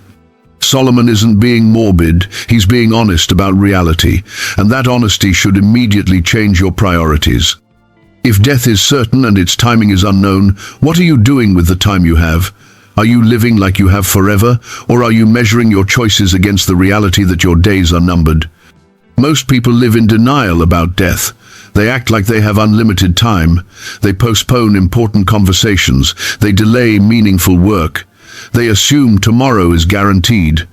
Solomon isn't being morbid, he's being honest about reality, and that honesty should immediately change your priorities. If death is certain and its timing is unknown, what are you doing with the time you have? Are you living like you have forever, or are you measuring your choices against the reality that your days are numbered? Most people live in denial about death. They act like they have unlimited time. They postpone important conversations. They delay meaningful work. They assume tomorrow is guaranteed.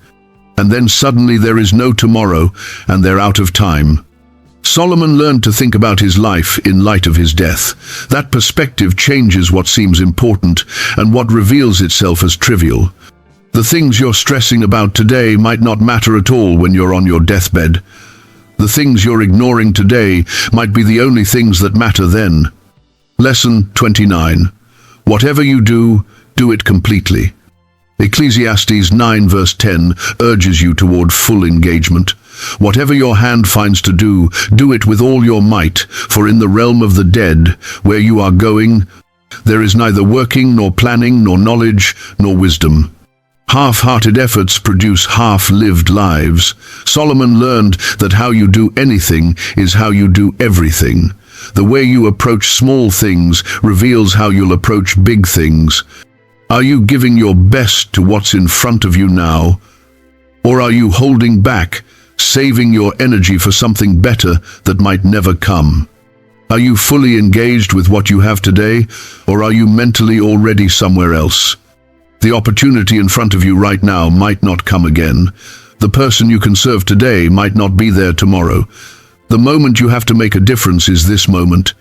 And then suddenly there is no tomorrow, and they're out of time. Solomon learned to think about his life in light of his death. That perspective changes what seems important and what reveals itself as trivial. The things you're stressing about today might not matter at all when you're on your deathbed. The things you're ignoring today might be the only things that matter then. Lesson 29. Whatever you do, do it completely. Ecclesiastes 9 verse 10 urges you toward full engagement. Whatever your hand finds to do, do it with all your might, for in the realm of the dead, where you are going, there is neither working, nor planning, nor knowledge, nor wisdom. Half-hearted efforts produce half-lived lives. Solomon learned that how you do anything is how you do everything. The way you approach small things reveals how you'll approach big things. Are you giving your best to what's in front of you now? Or are you holding back, saving your energy for something better that might never come? Are you fully engaged with what you have today, or are you mentally already somewhere else? The opportunity in front of you right now might not come again. The person you can serve today might not be there tomorrow. The moment you have to make a difference is this moment.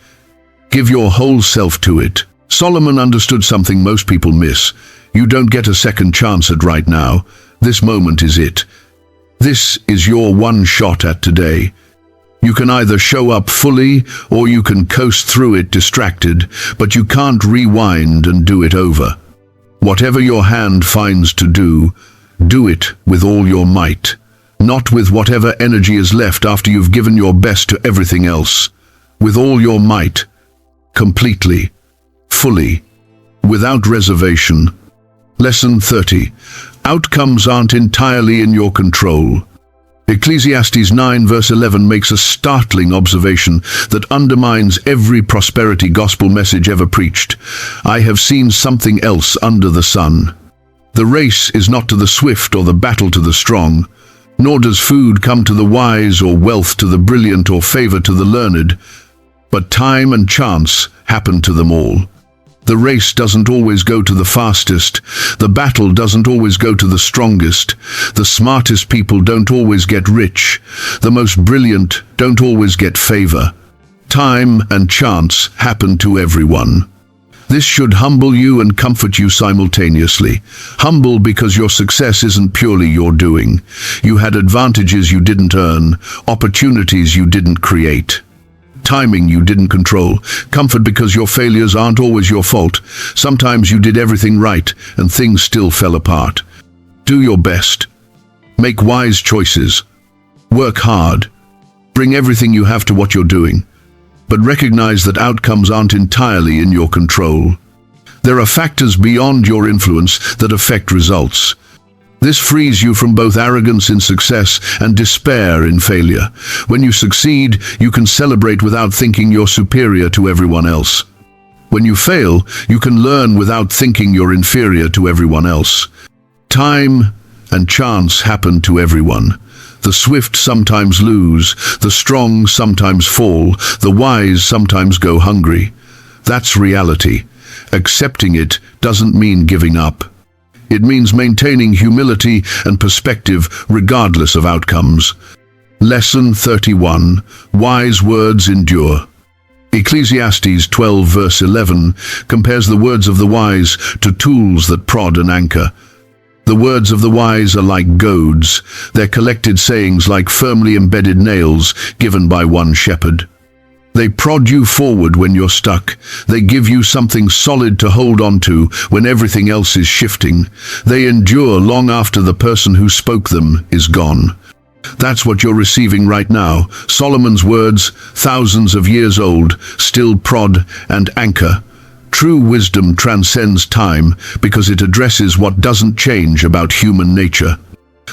Give your whole self to it. Solomon understood something most people miss. You don't get a second chance at right now. This moment is it. This is your one shot at today. You can either show up fully or you can coast through it distracted, but you can't rewind and do it over. Whatever your hand finds to do it with all your might, not with whatever energy is left after you've given your best to everything else. With all your might, completely, fully, without reservation. Lesson 30. Outcomes aren't entirely in your control. Ecclesiastes 9 verse 11 makes a startling observation that undermines every prosperity gospel message ever preached. I have seen something else under the sun. The race is not to the swift or the battle to the strong, nor does food come to the wise or wealth to the brilliant or favor to the learned, but time and chance happen to them all. The race doesn't always go to the fastest. The battle doesn't always go to the strongest. The smartest people don't always get rich. The most brilliant don't always get favor. Time and chance happen to everyone. This should humble you and comfort you simultaneously. Humble because your success isn't purely your doing. You had advantages you didn't earn, opportunities you didn't create, timing you didn't control. Comfort because your failures aren't always your fault. Sometimes you did everything right and things still fell apart. Do your best. Make wise choices. Work hard. Bring everything you have to what you're doing. But recognize that outcomes aren't entirely in your control. There are factors beyond your influence that affect results. This frees you from both arrogance in success and despair in failure. When you succeed, you can celebrate without thinking you're superior to everyone else. When you fail, you can learn without thinking you're inferior to everyone else. Time and chance happen to everyone. The swift sometimes lose, the strong sometimes fall, the wise sometimes go hungry. That's reality. Accepting it doesn't mean giving up. It means maintaining humility and perspective regardless of outcomes. Lesson 31. Wise words endure. Ecclesiastes 12 verse 11 compares the words of the wise to tools that prod and anchor. The words of the wise are like goads, their collected sayings like firmly embedded nails given by one shepherd. They prod you forward when you're stuck. They give you something solid to hold on to when everything else is shifting. They endure long after the person who spoke them is gone. That's what you're receiving right now. Solomon's words, thousands of years old, still prod and anchor. True wisdom transcends time because it addresses what doesn't change about human nature.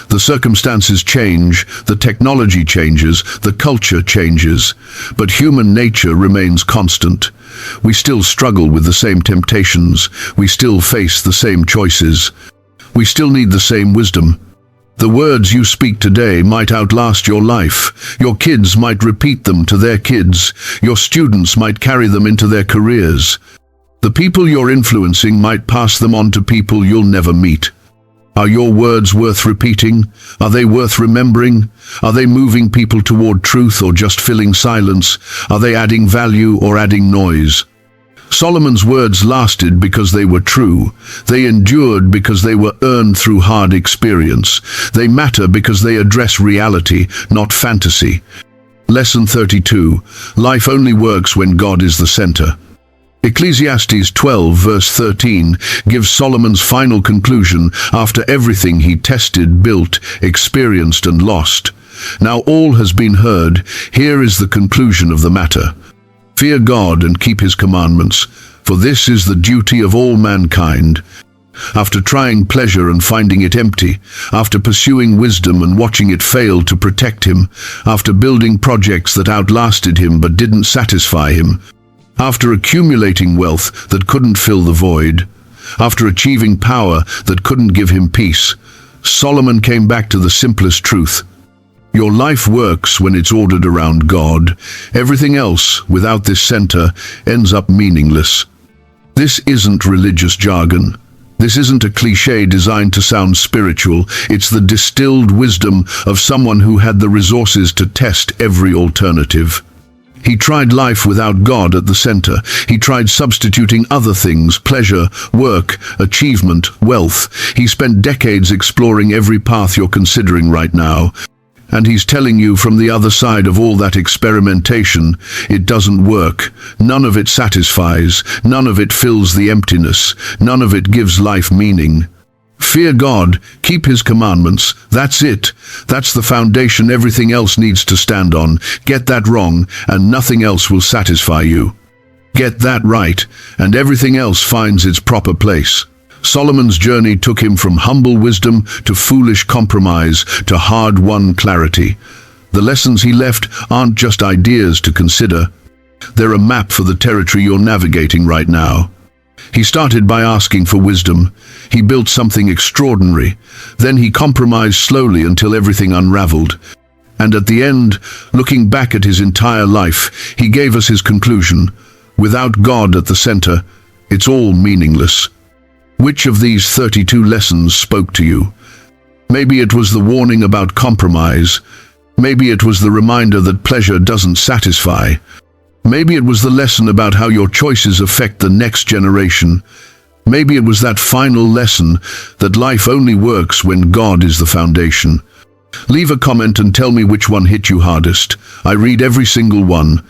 The circumstances change, the technology changes, the culture changes, but human nature remains constant. We still struggle with the same temptations, we still face the same choices, we still need the same wisdom. The words you speak today might outlast your life. Your kids might repeat them to their kids. Your students might carry them into their careers. The people you're influencing might pass them on to people you'll never meet. Are your words worth repeating? Are they worth remembering? Are they moving people toward truth or just filling silence? Are they adding value or adding noise? Solomon's words lasted because they were true. They endured because they were earned through hard experience. They matter because they address reality, not fantasy. Lesson 32. Life only works when God is the center. Ecclesiastes 12 verse 13 gives Solomon's final conclusion after everything he tested, built, experienced and lost. Now all has been heard. Here is the conclusion of the matter. Fear God and keep his commandments, for this is the duty of all mankind. After trying pleasure and finding it empty, after pursuing wisdom and watching it fail to protect him, after building projects that outlasted him but didn't satisfy him, after accumulating wealth that couldn't fill the void, after achieving power that couldn't give him peace, Solomon came back to the simplest truth. Your life works when it's ordered around God. Everything else, without this center, ends up meaningless. This isn't religious jargon. This isn't a cliché designed to sound spiritual. It's the distilled wisdom of someone who had the resources to test every alternative. He tried life without God at the center. He tried substituting other things, pleasure, work, achievement, wealth. He spent decades exploring every path you're considering right now. And he's telling you from the other side of all that experimentation, it doesn't work. None of it satisfies. None of it fills the emptiness. None of it gives life meaning. Fear God, keep his commandments. That's it. That's the foundation everything else needs to stand on. Get that wrong, and nothing else will satisfy you. Get that right, and everything else finds its proper place. Solomon's journey took him from humble wisdom to foolish compromise to hard-won clarity. The lessons he left aren't just ideas to consider. They're a map for the territory you're navigating right now. He started by asking for wisdom. He built something extraordinary. Then he compromised slowly until everything unraveled. And at the end, looking back at his entire life, he gave us his conclusion. Without God at the center, it's all meaningless. Which of these 32 lessons spoke to you? Maybe it was the warning about compromise. Maybe it was the reminder that pleasure doesn't satisfy. Maybe it was the lesson about how your choices affect the next generation. Maybe it was that final lesson that life only works when God is the foundation. Leave a comment and tell me which one hit you hardest. I read every single one.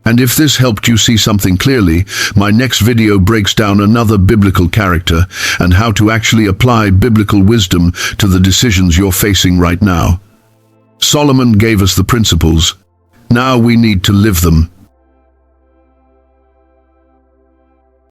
And if this helped you see something clearly, my next video breaks down another biblical character and how to actually apply biblical wisdom to the decisions you're facing right now. Solomon gave us the principles. Now we need to live them.